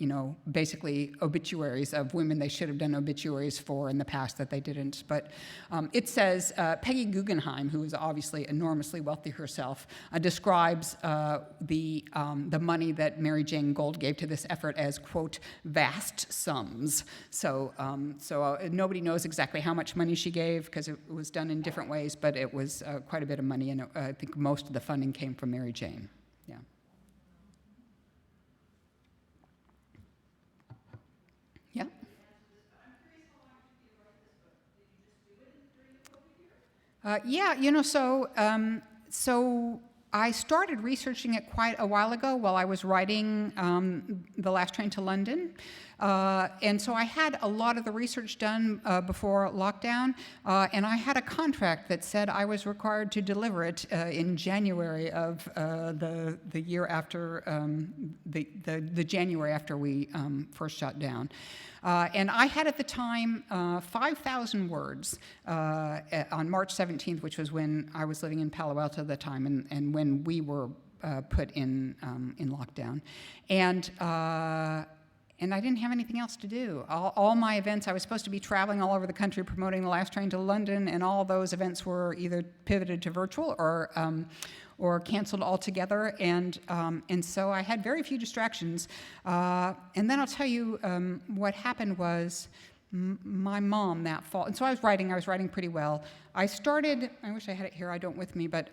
basically obituaries of women they should have done obituaries for in the past that they didn't. But it says Peggy Guggenheim, who is obviously enormously wealthy herself, describes the money that Mary Jane Gould gave to this effort as, quote, vast sums. So nobody knows exactly how much money she gave because it was done in different ways, but it was quite a bit of money, and I think most of the funding came from Mary Jane. Yeah. Yeah. So I started researching it quite a while ago while I was writing The Last Train to London. And so I had a lot of the research done before lockdown, and I had a contract that said I was required to deliver it in January of the year after, the January after we first shut down. And I had at the time 5,000 words on March 17th, which was when I was living in Palo Alto at the time, and when we were put in lockdown. And I didn't have anything else to do. All my events, I was supposed to be traveling all over the country promoting The Last Train to London, and all those events were either pivoted to virtual or canceled altogether. And so I had very few distractions. And then I'll tell you what happened was my mom that fall. And so I was writing pretty well. I wish I had it here, I don't with me, but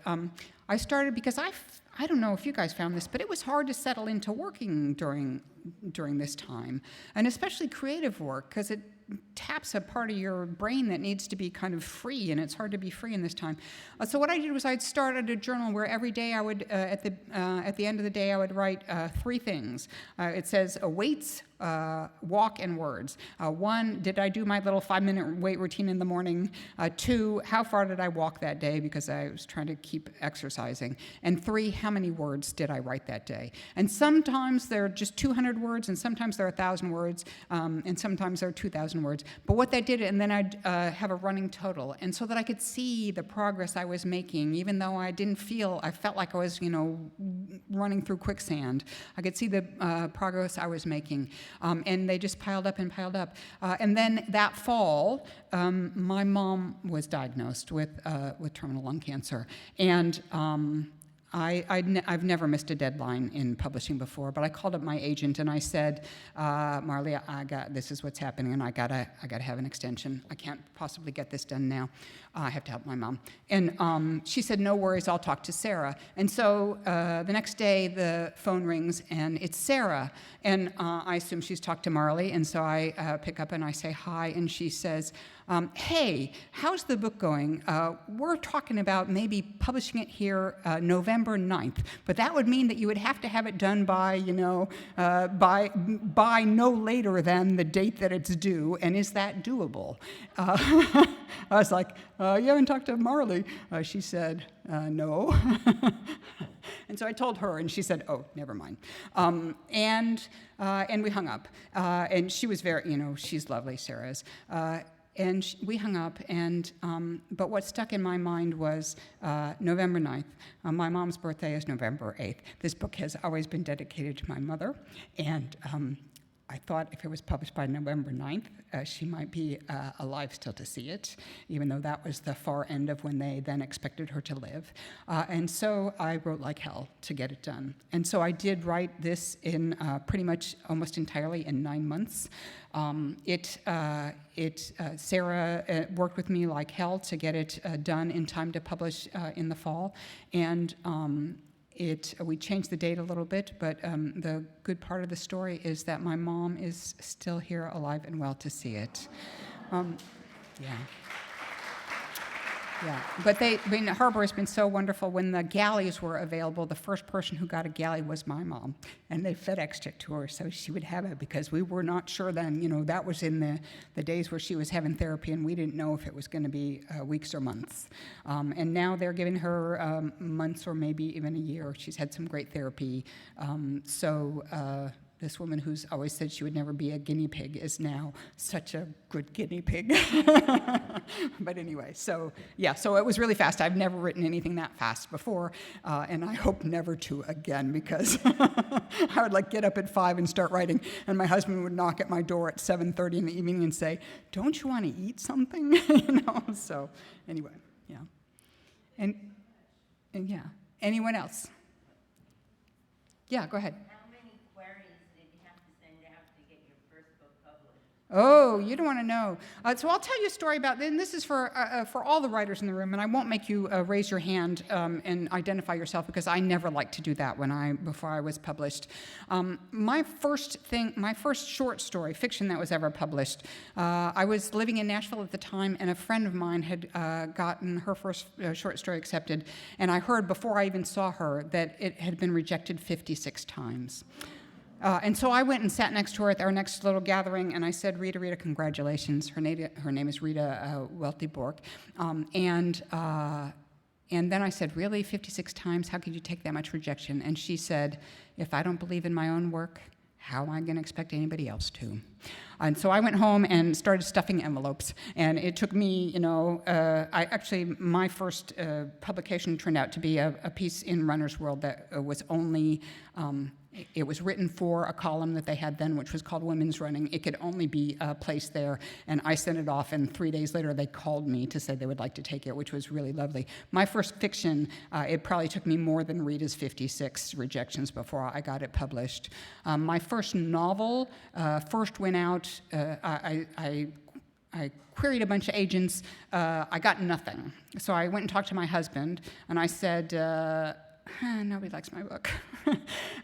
I started because I don't know if you guys found this, but it was hard to settle into working during this time, and especially creative work, because it taps a part of your brain that needs to be kind of free, and it's hard to be free in this time. So what I did was I'd started a journal where every day I would, at the end of the day, I would write 3 things. It says weights, walk, and words. 1, did I do my little 5-minute weight routine in the morning? 2, how far did I walk that day because I was trying to keep exercising? And 3, how many words did I write that day? And sometimes they're just 200 words, and sometimes they're 1,000 words, and sometimes they're 2,000 words. But what that did, and then I'd have a running total, and so that I could see the progress I was making, even though I felt like I was, running through quicksand. I could see the progress I was making. And they just piled up and piled up. And then that fall, my mom was diagnosed with terminal lung cancer. And I've never missed a deadline in publishing before, but I called up my agent and I said, Marley, this is what's happening, and I gotta have an extension. I can't possibly get this done now. I have to help my mom. And she said, no worries, I'll talk to Sarah. And so the next day the phone rings and it's Sarah. And I assume she's talked to Marley, and so I pick up and I say hi, and she says, hey, how's the book going? We're talking about maybe publishing it here November 9th, but that would mean that you would have to have it done by, by no later than the date that it's due, and is that doable? I was like, you haven't talked to Marley? She said, no. And so I told her, and she said, oh, never mind. And we hung up. And she was very, she's lovely, Sarah is. And we hung up, but what stuck in my mind was November 9th. My mom's birthday is November 8th. This book has always been dedicated to my mother, and I thought if it was published by November 9th, she might be alive still to see it, even though that was the far end of when they then expected her to live. And so I wrote like hell to get it done. And so I did write this in pretty much almost entirely in 9 months. Sarah worked with me like hell to get it done in time to publish in the fall. And we changed the date a little bit, but the good part of the story is that my mom is still here, alive and well, to see it. Yeah. Yeah, but Harbor has been so wonderful. When the galleys were available, the first person who got a galley was my mom, and they FedExed it to her so she would have it, because we were not sure then, that was in the days where she was having therapy, and we didn't know if it was going to be weeks or months. And now they're giving her months or maybe even a year. She's had some great therapy. This woman who's always said she would never be a guinea pig is now such a good guinea pig. But anyway, so it was really fast. I've never written anything that fast before, and I hope never to again, because I would get up at 5 and start writing, and my husband would knock at my door at 7:30 in the evening and say, "Don't you want to eat something?" So anyway, yeah. And yeah, anyone else? Yeah, go ahead. Oh, you don't want to know. So I'll tell you a story about, and this is for all the writers in the room, and I won't make you raise your hand and identify yourself, because I never liked to do that before I was published. My first short story, fiction that was ever published, I was living in Nashville at the time, and a friend of mine had gotten her first short story accepted, and I heard before I even saw her that it had been rejected 56 times. And so I went and sat next to her at our next little gathering, and I said, Rita, congratulations. Her name is Rita Welty-Bork. And then I said, really, 56 times? How could you take that much rejection? And she said, if I don't believe in my own work, how am I going to expect anybody else to? And so I went home and started stuffing envelopes. And it took me, my first publication turned out to be a piece in Runner's World that was only... It was written for a column that they had then, which was called Women's Running. It could only be placed there, and I sent it off, and 3 days later they called me to say they would like to take it, which was really lovely. My first fiction, it probably took me more than Rita's 56 rejections before I got it published. My first novel first went out, I queried a bunch of agents. I got nothing. So I went and talked to my husband, and I said, nobody likes my book.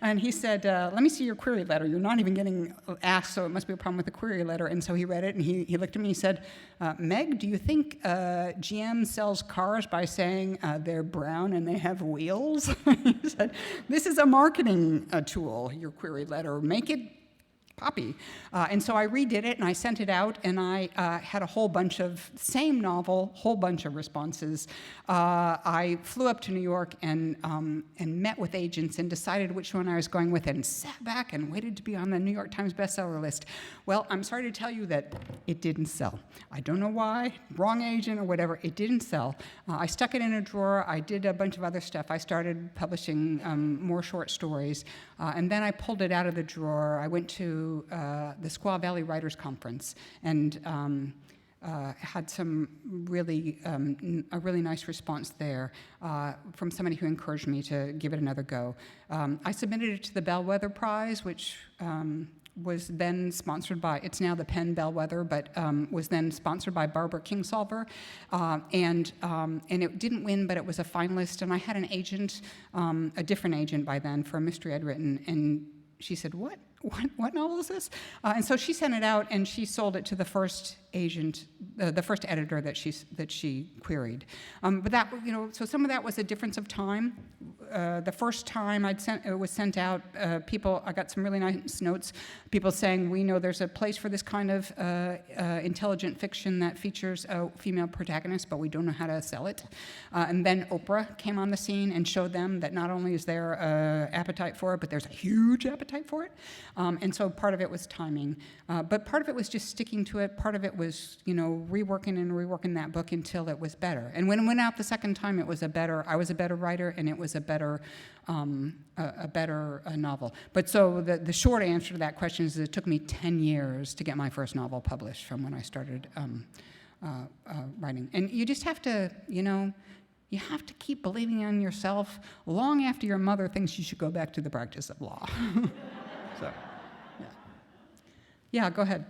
And he said, let me see your query letter. You're not even getting asked, so it must be a problem with the query letter. And so he read it, and he looked at me and said, Meg, do you think GM sells cars by saying they're brown and they have wheels? He said, this is a marketing tool, your query letter. Make it poppy. And so I redid it, and I sent it out, and I had a whole bunch of, same novel, whole bunch of responses. I flew up to New York and met with agents and decided which one I was going with, and sat back and waited to be on the New York Times bestseller list. Well, I'm sorry to tell you that it didn't sell. I don't know why, wrong agent or whatever, it didn't sell. I stuck it in a drawer. I did a bunch of other stuff. I started publishing more short stories, and then I pulled it out of the drawer. I went to the Squaw Valley Writers Conference and had some a really nice response there from somebody who encouraged me to give it another go. I submitted it to the Bellwether Prize, which was then sponsored by, it's now the Penn Bellwether, but was then sponsored by Barbara Kingsolver. And it didn't win, but it was a finalist. And I had an agent, a different agent by then, for a mystery I'd written, and she said, what novel is this? And so she sent it out, and she sold it to the first agent, the first editor that she queried. But that, so some of that was a difference of time. The first time it was sent out, I got some really nice notes, people saying, we know there's a place for this kind of intelligent fiction that features a female protagonist, but we don't know how to sell it. And then Oprah came on the scene and showed them that not only is there appetite for it, but there's a huge appetite for it. And so part of it was timing, but part of it was just sticking to it. Part of it was, reworking that book until it was better. And when it went out the second time, I was a better writer, and it was a better better novel. But so the short answer to that question is it took me 10 years to get my first novel published from when I started writing. And you just have to, you have to keep believing in yourself long after your mother thinks you should go back to the practice of law. So, yeah. Yeah, go ahead.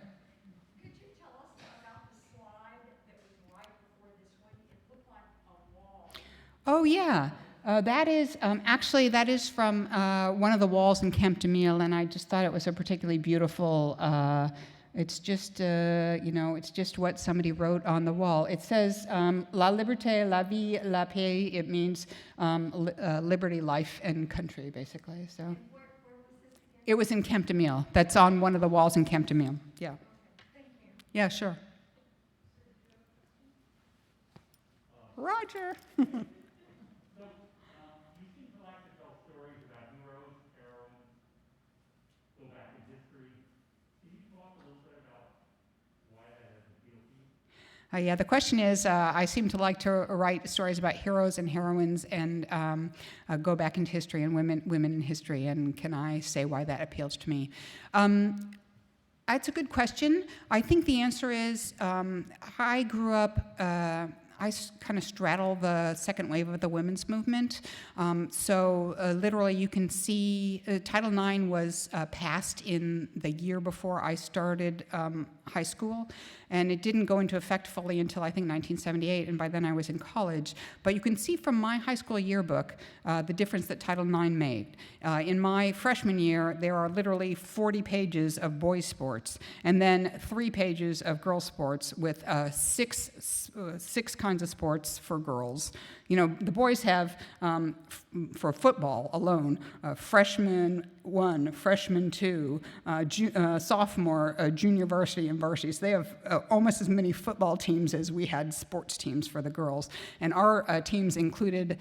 Could you tell us about the slide that was right before this one? It looked like a wall. Oh, yeah. That is from one of the walls in Camp de Mille, and I just thought it was a particularly beautiful. It's just it's just what somebody wrote on the wall. It says "La liberté, la vie, la paix." It means liberty, life, and country, basically. So. Where was this again? It was in Camp de Mille. That's on one of the walls in Camp de Mille. Yeah. Thank you. Yeah, sure. Roger. So, you seem to like to tell stories about heroes, heroines, go back in history. Can you talk a little bit about why that has appealed to you? Yeah, the question is, I seem to like to write stories about heroes and heroines and go back into history and women in history, and can I say why that appeals to me? That's a good question. I think the answer is I grew up, I kind of straddle the second wave of the women's movement. So literally you can see Title IX was passed in the year before I started high school, and it didn't go into effect fully until I think 1978, and by then I was in college. But you can see from my high school yearbook the difference that Title IX made. In my freshman year, there are literally 40 pages of boys' sports, and then 3 pages of girls' sports with six kinds of sports for girls. The boys have, for football alone, freshman 1, freshman 2, sophomore, junior varsity, and varsity. So they have almost as many football teams as we had sports teams for the girls. And our teams included,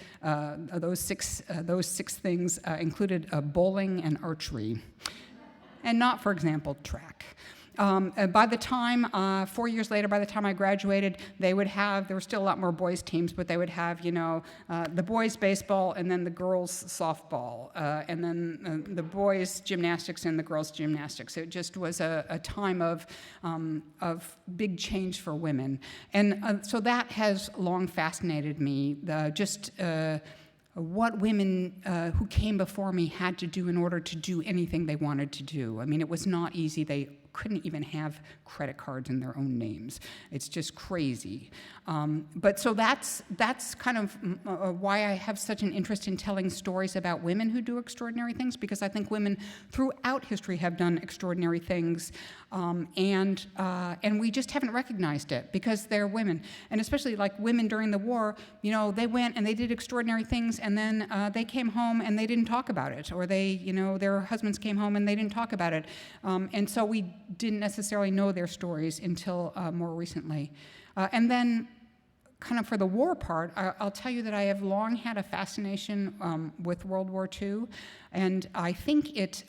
those six things included bowling and archery. And not, for example, track. By the time, 4 years later, by the time I graduated, there were still a lot more boys' teams, but they would have, the boys' baseball and then the girls' softball, and then the boys' gymnastics and the girls' gymnastics. It just was a time of big change for women. And so that has long fascinated me, what women who came before me had to do in order to do anything they wanted to do. I mean, it was not easy. They couldn't even have credit cards in their own names. It's just crazy. But so that's kind of why I have such an interest in telling stories about women who do extraordinary things, because I think women throughout history have done extraordinary things, and we just haven't recognized it because they're women. And especially like women during the war, they went and they did extraordinary things, and then they came home and they didn't talk about it, or their husbands came home and they didn't talk about it. And so we didn't necessarily know their stories until more recently. And then kind of for the war part, I'll tell you that I have long had a fascination with World War II, and I think it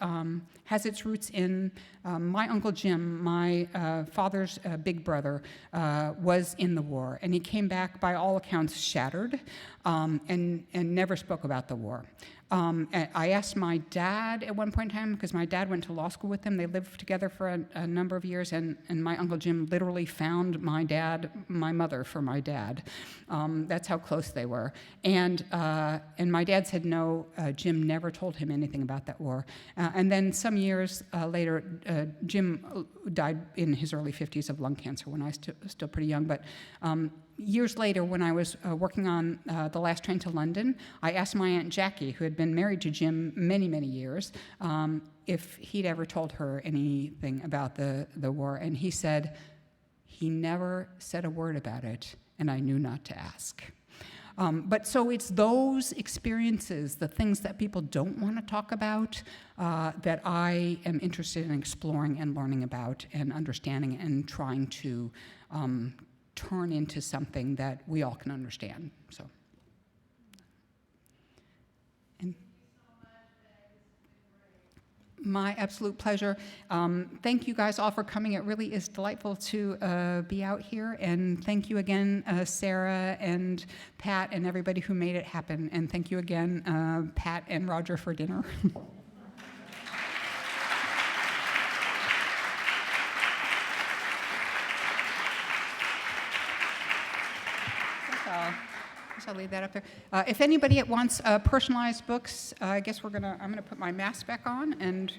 has its roots in my Uncle Jim, my father's big brother, was in the war, and he came back, by all accounts, shattered, and never spoke about the war. I asked my dad at one point in time, because my dad went to law school with him. They lived together for a number of years, and my Uncle Jim literally found my mother for my dad. That's how close they were. And my dad said, no, Jim never told him anything about that war. And then some years later, Jim died in his early 50s of lung cancer when I was still pretty young. But years later, when I was working on The Last Train to London, I asked my Aunt Jackie, who had been married to Jim many, many years, if he'd ever told her anything about the war. And he said, he never said a word about it, and I knew not to ask. But so it's those experiences, the things that people don't want to talk about, that I am interested in exploring and learning about and understanding and trying to turn into something that we all can understand. So. And My absolute pleasure. Thank you guys all for coming. It really is delightful to be out here. And thank you again, Sarah and Pat and everybody who made it happen. And thank you again, Pat and Roger, for dinner. I'll leave that up there. If anybody wants personalized books, I guess I'm gonna put my mask back on and